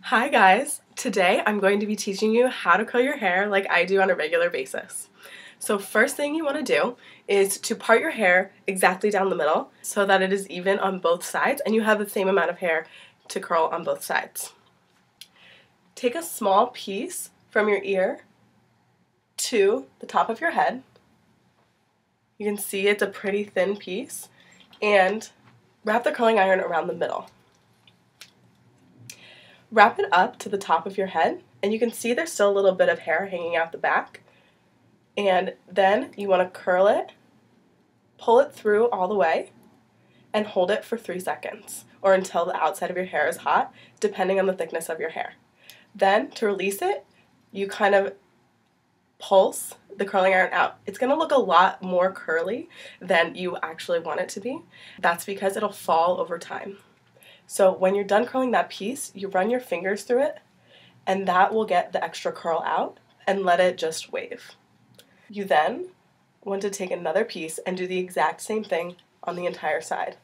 Hi guys! Today I'm going to be teaching you how to curl your hair like I do on a regular basis. So first thing you want to do is to part your hair exactly down the middle so that it is even on both sides and you have the same amount of hair to curl on both sides. Take a small piece from your ear to the top of your head. You can see it's a pretty thin piece, and wrap the curling iron around the middle. Wrap it up to the top of your head, and you can see there's still a little bit of hair hanging out the back. And then you want to curl it, pull it through all the way, and hold it for 3 seconds, or until the outside of your hair is hot, depending on the thickness of your hair. Then, to release it, you kind of pulse the curling iron out. It's going to look a lot more curly than you actually want it to be. That's because it'll fall over time. So when you're done curling that piece, you run your fingers through it, and that will get the extra curl out and let it just wave. You then want to take another piece and do the exact same thing on the entire side.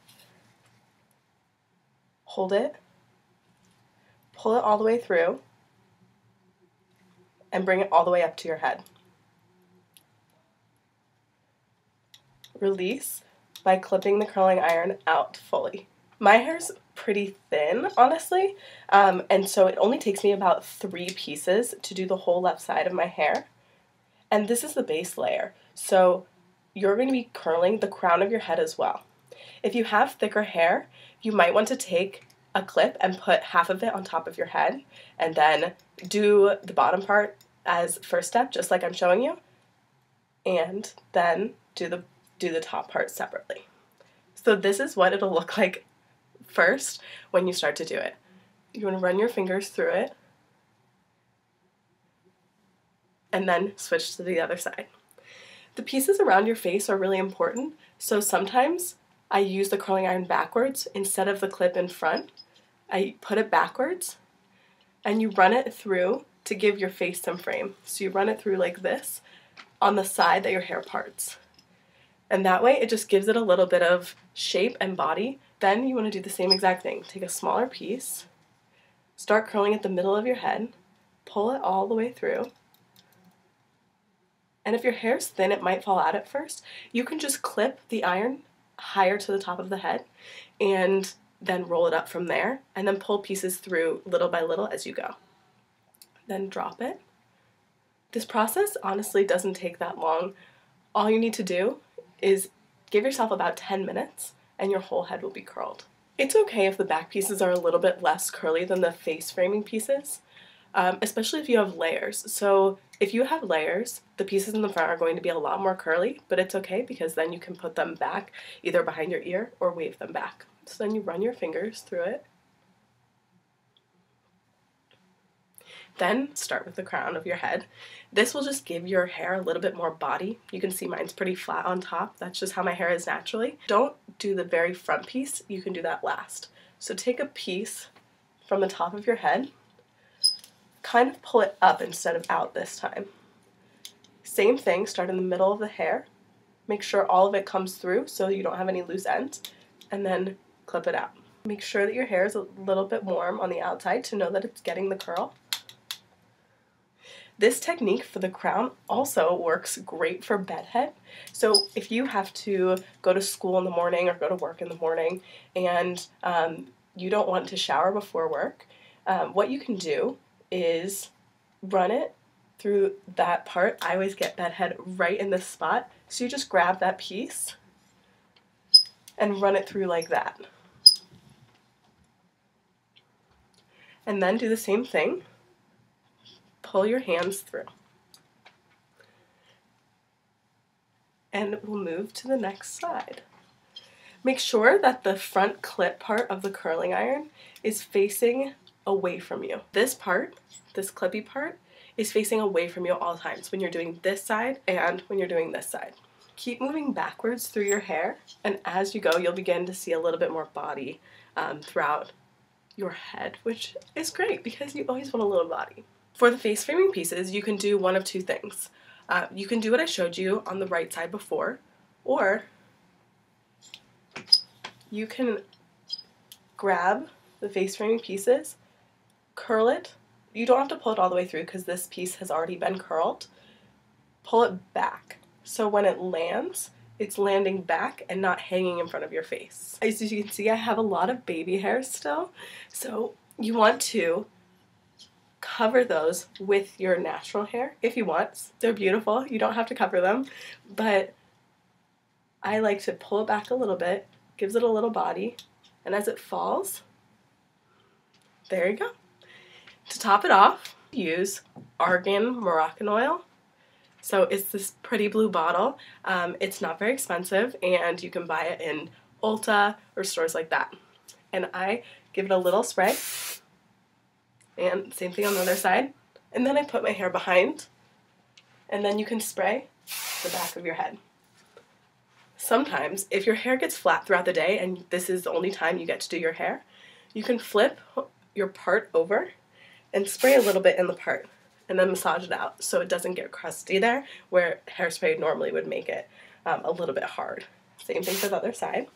Hold it, pull it all the way through, and bring it all the way up to your head. Release by clipping the curling iron out fully. My hair's pretty thin, honestly, and so it only takes me about 3 pieces to do the whole left side of my hair. And this is the base layer, so you're going to be curling the crown of your head as well. If you have thicker hair, you might want to take a clip and put half of it on top of your head, and then do the bottom part as first step, just like I'm showing you, and then do the top part separately. So this is what it'll look like first when you start to do it. You want to run your fingers through it and then switch to the other side. The pieces around your face are really important, so sometimes I use the curling iron backwards instead of the clip in front. I put it backwards and you run it through to give your face some frame. So you run it through like this on the side that your hair parts. And that way it just gives it a little bit of shape and body. Then you want to do the same exact thing. Take a smaller piece, start curling at the middle of your head, pull it all the way through. And if your hair's thin, it might fall out at first. You can just clip the iron higher to the top of the head and then roll it up from there, and then pull pieces through little by little as you go. Then drop it. This process honestly doesn't take that long. All you need to do is give yourself about 10 minutes and your whole head will be curled. It's okay if the back pieces are a little bit less curly than the face framing pieces, especially if you have layers. So if you have layers, the pieces in the front are going to be a lot more curly, but it's okay because then you can put them back either behind your ear or wave them back. So then you run your fingers through it. Then start with the crown of your head. This will just give your hair a little bit more body. You can see mine's pretty flat on top. That's just how my hair is naturally. Don't do the very front piece. You can do that last. So take a piece from the top of your head, kind of pull it up instead of out this time. Same thing, start in the middle of the hair. Make sure all of it comes through so you don't have any loose ends, and then clip it out. Make sure that your hair is a little bit warm on the outside to know that it's getting the curl. This technique for the crown also works great for bedhead. So if you have to go to school in the morning or go to work in the morning and you don't want to shower before work, what you can do is run it through that part. I always get bedhead right in this spot. So you just grab that piece and run it through like that. And then do the same thing. Pull your hands through. And we'll move to the next side. Make sure that the front clip part of the curling iron is facing away from you. This part, this clippy part, is facing away from you at all times when you're doing this side and when you're doing this side. Keep moving backwards through your hair, and as you go, you'll begin to see a little bit more body throughout your head, which is great because you always want a little body. For the face framing pieces, you can do one of 2 things. You can do what I showed you on the right side before, or you can grab the face framing pieces, curl it. You don't have to pull it all the way through because this piece has already been curled. Pull it back. So when it lands, it's landing back and not hanging in front of your face. As you can see, I have a lot of baby hairs still. So you want to cover those with your natural hair if you want. They're beautiful. You don't have to cover them. But I like to pull it back a little bit, gives it a little body, and as it falls, there you go. To top it off, use argan Moroccan oil. So it's this pretty blue bottle. It's not very expensive, and you can buy it in Ulta or stores like that. And I give it a little spray, and same thing on the other side. And then I put my hair behind, and then you can spray the back of your head. Sometimes, if your hair gets flat throughout the day and this is the only time you get to do your hair, you can flip your part over and spray a little bit in the part and then massage it out so it doesn't get crusty there where hairspray normally would make it a little bit hard. Same thing for the other side.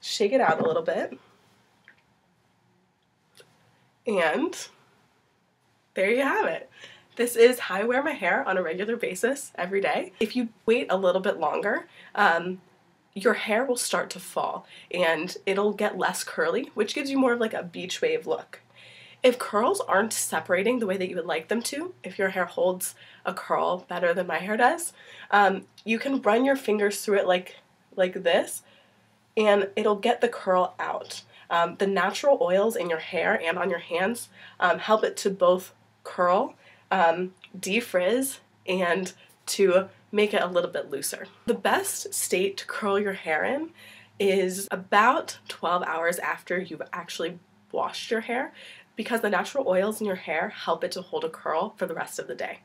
Shake it out a little bit. And there you have it. This is how I wear my hair on a regular basis every day. If you wait a little bit longer, your hair will start to fall and it'll get less curly, which gives you more of like a beach wave look. If curls aren't separating the way that you would like them to, if your hair holds a curl better than my hair does, you can run your fingers through it like this, and it'll get the curl out. The natural oils in your hair and on your hands help it to both curl, defrizz, and to make it a little bit looser. The best state to curl your hair in is about 12 hours after you've actually washed your hair, because the natural oils in your hair help it to hold a curl for the rest of the day.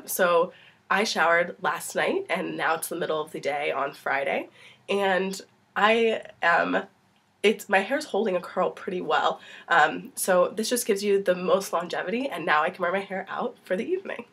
So I showered last night, and now it's the middle of the day on Friday, and my hair's holding a curl pretty well. So this just gives you the most longevity, and now I can wear my hair out for the evening.